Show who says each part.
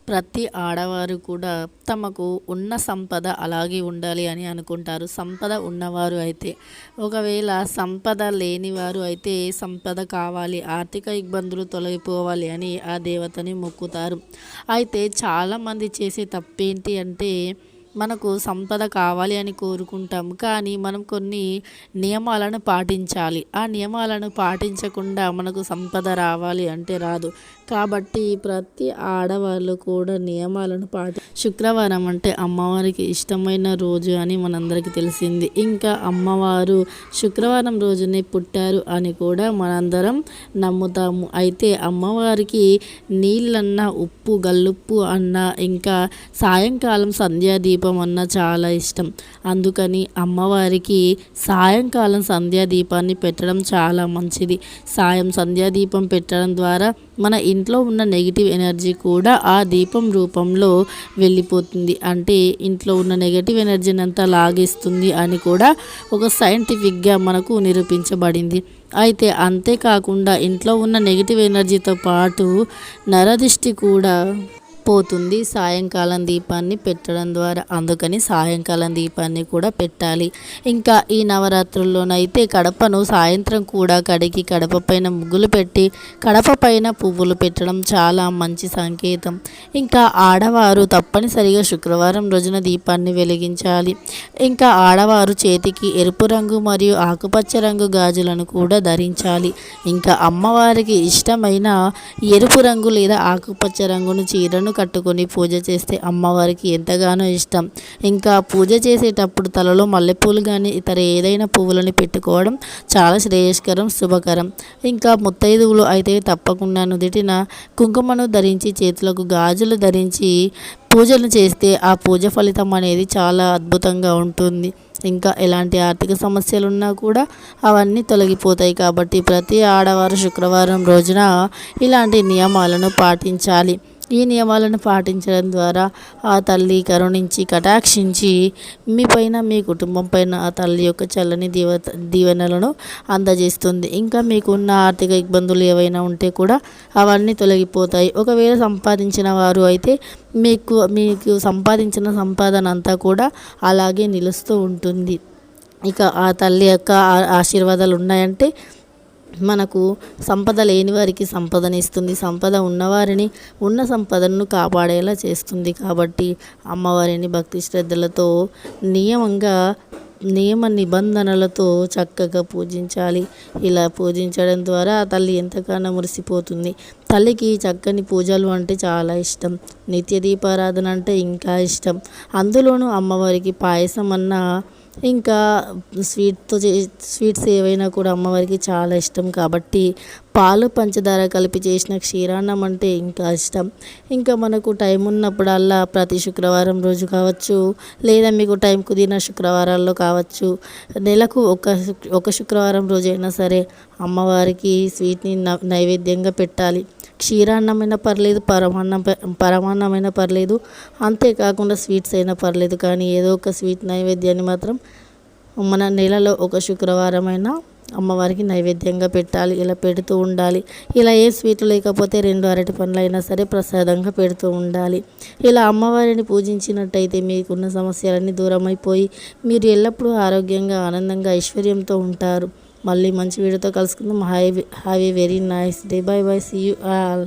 Speaker 1: ప్రతి ఆడవారు కూడా తమకు ఉన్న సంపద అలాగే ఉండాలి అని అనుకుంటారు. సంపద ఉన్నవారు అయితే, ఒకవేళ సంపద లేనివారు అయితే సంపద కావాలి, ఆర్థిక ఇబ్బందులు తొలగిపోవాలి అని ఆ దేవతని మొక్కుతారు. అయితే చాలామంది చేసే తప్పేంటి అంటే, మనకు సంపద కావాలి అని కోరుకుంటాం, కానీ మనం కొన్ని నియమాలను పాటించాలి. ఆ నియమాలను పాటించకుండా మనకు సంపద రావాలి అంటే రాదు. కాబట్టి ప్రతి ఆడవాళ్ళు కూడా నియమాలను శుక్రవారం అంటే అమ్మవారికి ఇష్టమైన రోజు అని మనందరికీ తెలిసింది. ఇంకా అమ్మవారు శుక్రవారం రోజునే పుట్టారు అని కూడా మనందరం నమ్ముతాము. అయితే అమ్మవారికి నీళ్ళన్న, ఉప్పు, గల్లుప్పు అన్న, ఇంకా సాయంకాలం సంధ్యాదీపం అన్న చాలా ఇష్టం. అందుకని అమ్మవారికి సాయంకాలం సంధ్యాదీపాన్ని పెట్టడం చాలా మంచిది. సంధ్యాదీపం పెట్టడం ద్వారా మన ఇంట్లో ఉన్న నెగిటివ్ ఎనర్జీ కూడా ఆ దీపం రూపంలో వెళ్ళిపోతుంది. అంటే ఇంట్లో ఉన్న నెగిటివ్ ఎనర్జీని అంతా లాగేస్తుంది అని కూడా ఒక సైంటిఫిక్గా మనకు నిరూపించబడింది. అయితే అంతేకాకుండా ఇంట్లో ఉన్న నెగిటివ్ ఎనర్జీతో పాటు నరదిష్టి కూడా పోతుంది సాయంకాలం దీపాన్ని పెట్టడం ద్వారా. అందుకని సాయంకాలం దీపాన్ని కూడా పెట్టాలి. ఇంకా ఈ నవరాత్రుల్లోనైతే కడపను సాయంత్రం కూడా కడిగి కడప పైన ముగ్గులు పెట్టి కడప పైన పువ్వులు పెట్టడం చాలా మంచి సంకేతం. ఇంకా ఆడవారు తప్పనిసరిగా శుక్రవారం రోజున దీపాన్ని వెలిగించాలి. ఇంకా ఆడవారు చేతికి ఎరుపు రంగు మరియు ఆకుపచ్చ రంగు గాజులను కూడా ధరించాలి. ఇంకా అమ్మవారికి ఇష్టమైన ఎరుపు రంగు లేదా ఆకుపచ్చ రంగును చీరను కట్టుకొని పూజ చేస్తే అమ్మవారికి ఎంతగానో ఇష్టం. ఇంకా పూజ చేసేటప్పుడు తలలో మల్లెపూలు కానీ ఇతర ఏదైనా పువ్వులను పెట్టుకోవడం చాలా శ్రేయస్కరం, శుభకరం. ఇంకా ముత్తైదువులు అయితే తప్పకుండా నుదిటిన కుంకుమను ధరించి చేతులకు గాజులు ధరించి పూజలు చేస్తే ఆ పూజ ఫలితం అనేది చాలా అద్భుతంగా ఉంటుంది. ఇంకా ఎలాంటి ఆర్థిక సమస్యలు ఉన్నా కూడా అవన్నీ తొలగిపోతాయి. కాబట్టి ప్రతి ఆడవారు శుక్రవారం రోజున ఇలాంటి నియమాలను పాటించాలి. ఈ నియమాలను పాటించడం ద్వారా ఆ తల్లి కరుణించి కటాక్షించి మీ పైన, మీ కుటుంబం పైన ఆ తల్లి యొక్క చల్లని దీవెనలను అందజేస్తుంది. ఇంకా మీకున్న ఆర్థిక ఇబ్బందులు ఏవైనా ఉంటే కూడా అవన్నీ తొలగిపోతాయి. ఒకవేళ సంపాదించిన వారు అయితే మీకు సంపాదించిన సంపాదన అంతా కూడా అలాగే నిలుస్తూ ఉంటుంది. ఇక ఆ తల్లి యొక్క ఆశీర్వాదాలు ఉన్నాయంటే మనకు సంపద లేని వారికి సంపదనిస్తుంది, సంపద ఉన్నవారిని ఉన్న సంపదను కాపాడేలా చేస్తుంది. కాబట్టి అమ్మవారిని భక్తి శ్రద్ధలతో నియమ నిబంధనలతో చక్కగా పూజించాలి. ఇలా పూజించడం ద్వారా ఆ తల్లి ఎంతగానో మురిసిపోతుంది. తల్లికి చక్కని పూజలు అంటే చాలా ఇష్టం, నిత్య దీపారాధన అంటే ఇంకా ఇష్టం. అందులోనూ అమ్మవారికి పాయసం అన్న, ఇంకా స్వీట్స్ ఏవైనా కూడా అమ్మవారికి చాలా ఇష్టం. కాబట్టి పాలు పంచదార కలిపి చేసిన క్షీరాన్నం అంటే ఇంకా ఇష్టం. ఇంకా మనకు టైం ఉన్నప్పుడల్లా ప్రతి శుక్రవారం రోజు కావచ్చు, లేదా మీకు టైం కుదిరిన శుక్రవారాల్లో కావచ్చు, నెలకు ఒక శుక్రవారం రోజైనా సరే అమ్మవారికి స్వీట్ని నైవేద్యంగా పెట్టాలి. క్షీరాన్నమైనా పర్లేదు, పరమాన్నమైనా పర్లేదు, అంతేకాకుండా స్వీట్స్ అయినా పర్లేదు, కానీ ఏదో ఒక స్వీట్ నైవేద్యాన్ని మాత్రం మన నెలలో ఒక శుక్రవారమైనా అమ్మవారికి నైవేద్యంగా పెట్టాలి. ఇలా పెడుతూ ఉండాలి. ఇలా ఏ స్వీట్లు లేకపోతే 2 అరటి పండ్లు అయినా సరే ప్రసాదంగా పెడుతూ ఉండాలి. ఇలా అమ్మవారిని పూజించినట్టయితే మీకున్న సమస్యలన్నీ దూరం అయిపోయి మీరు ఎల్లప్పుడూ ఆరోగ్యంగా, ఆనందంగా, ఐశ్వర్యంతో ఉంటారు. మళ్ళీ మంచి వీడియోతో కలుసుకుందాం. Have a very nice day. Bye bye. See you all.